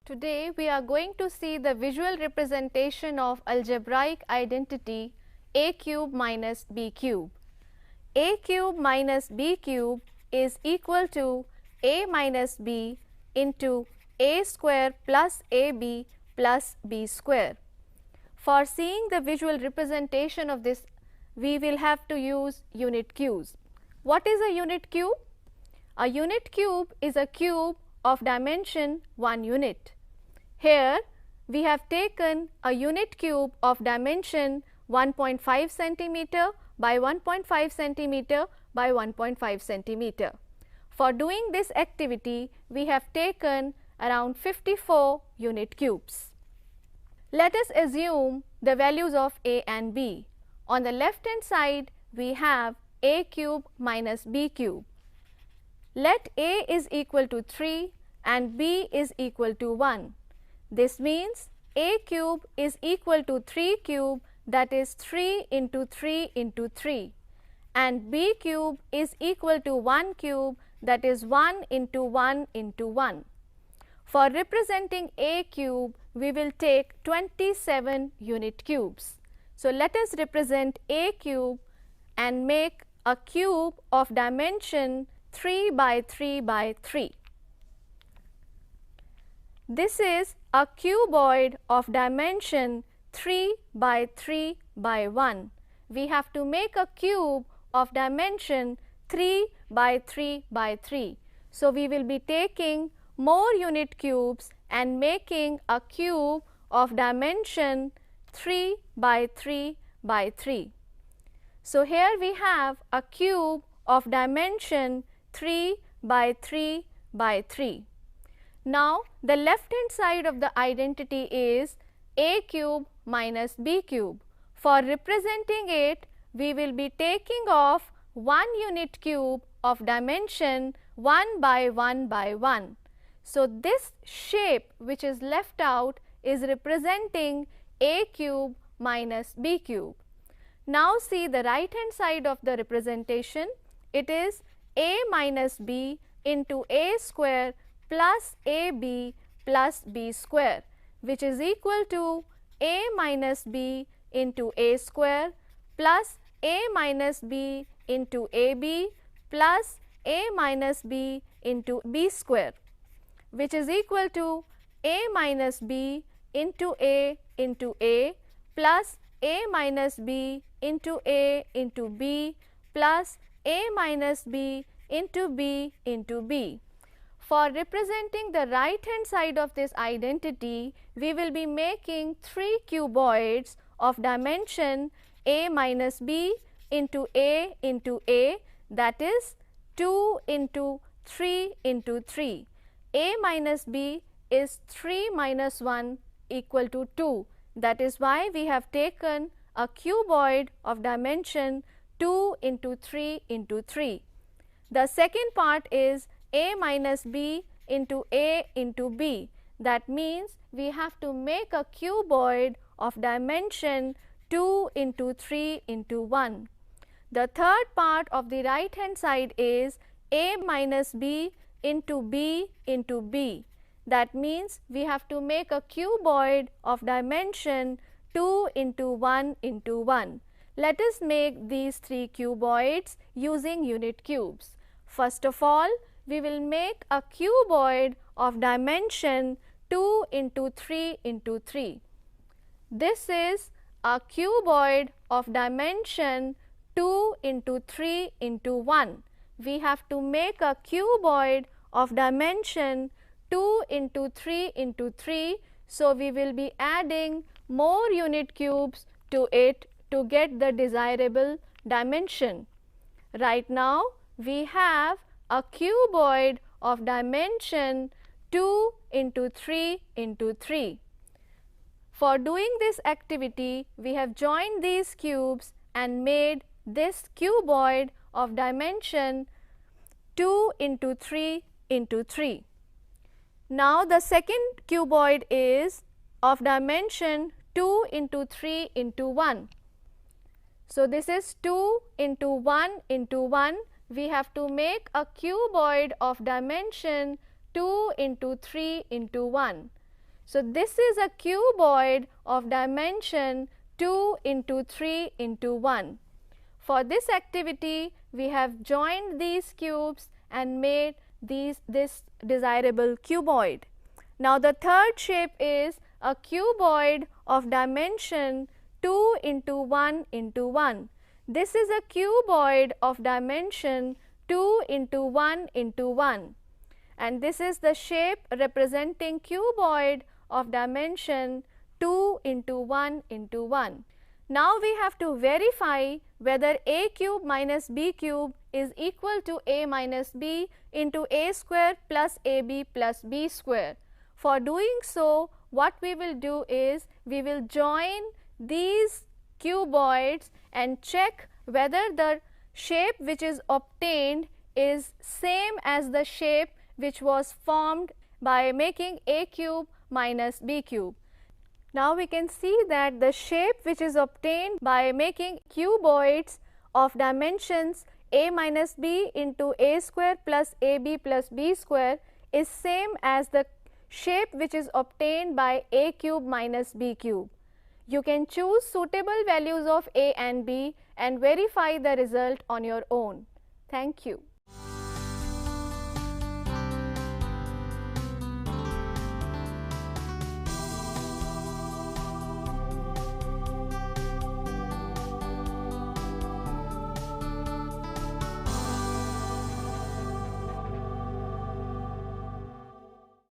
Today we are going to see the visual representation of algebraic identity a cube minus b cube. A cube minus b cube is equal to a minus b into a square plus ab plus b square. For seeing the visual representation of this, we will have to use unit cubes. What is a unit cube? A unit cube is a cube of dimension 1 unit. Here we have taken a unit cube of dimension 1.5 centimeter by 1.5 centimeter by 1.5 centimeter. For doing this activity, we have taken around 54 unit cubes. Let us assume the values of a and b. On the left hand side, we have a cube minus b cube. Let a is equal to 3 and b is equal to 1. This means a cube is equal to 3 cube, that is 3 into 3 into 3, and b cube is equal to 1 cube, that is 1 into 1 into 1. For representing a cube, we will take 27 unit cubes. So let us represent a cube and make a cube of dimension 3 by 3 by 3. This is a cuboid of dimension 3 by 3 by 1. We have to make a cube of dimension 3 by 3 by 3. So we will be taking more unit cubes and making a cube of dimension 3 by 3 by 3. So here we have a cube of dimension 3 by 3 by 3. Now the left hand side of the identity is a cube minus b cube. For representing it, we will be taking off 1 unit cube of dimension 1 by 1 by 1. So this shape which is left out is representing a cube minus b cube. Now see the right hand side of the representation. It is a minus b into a square plus ab plus b square, which is equal to a minus b into a square plus a minus b into ab plus a minus b into b square, which is equal to a minus b into a plus a minus b into a into b plus a minus b into b into b. For representing the right hand side of this identity, we will be making 3 cuboids of dimension a minus b into a, that is 2 into 3 into 3. A minus b is 3 minus 1 equal to 2. That is why we have taken a cuboid of dimension 2 into 3 into 3. The second part is a minus b into a into b. That means we have to make a cuboid of dimension 2 into 3 into 1. The third part of the right hand side is a minus b into b into b. That means we have to make a cuboid of dimension 2 into 1 into 1. Let us make these 3 cuboids using unit cubes. First of all, we will make a cuboid of dimension 2 into 3 into 3. This is a cuboid of dimension 2 into 3 into 1. We have to make a cuboid of dimension 2 into 3 into 3. So we will be adding more unit cubes to it to get the desirable dimension. Right now we have a cuboid of dimension 2 into 3 into 3. For doing this activity, we have joined these cubes and made this cuboid of dimension 2 into 3 into 3. Now the second cuboid is of dimension 2 into 3 into 1. So this is 2 into 1 into 1. We have to make a cuboid of dimension 2 into 3 into 1. So this is a cuboid of dimension 2 into 3 into 1. For this activity, we have joined these cubes and made this desirable cuboid. Now the third shape is a cuboid of dimension 2 into 1 into 1. This is a cuboid of dimension 2 into 1 into 1. And this is the shape representing cuboid of dimension 2 into 1 into 1. Now we have to verify whether a cube minus b cube is equal to a minus b into a square plus ab plus b square. For doing so, what we will do is we will join these cuboids and check whether the shape which is obtained is same as the shape which was formed by making a cube minus b cube. Now we can see that the shape which is obtained by making cuboids of dimensions a minus b into a square plus ab plus b square is same as the shape which is obtained by a cube minus b cube. You can choose suitable values of a and b and verify the result on your own. Thank you.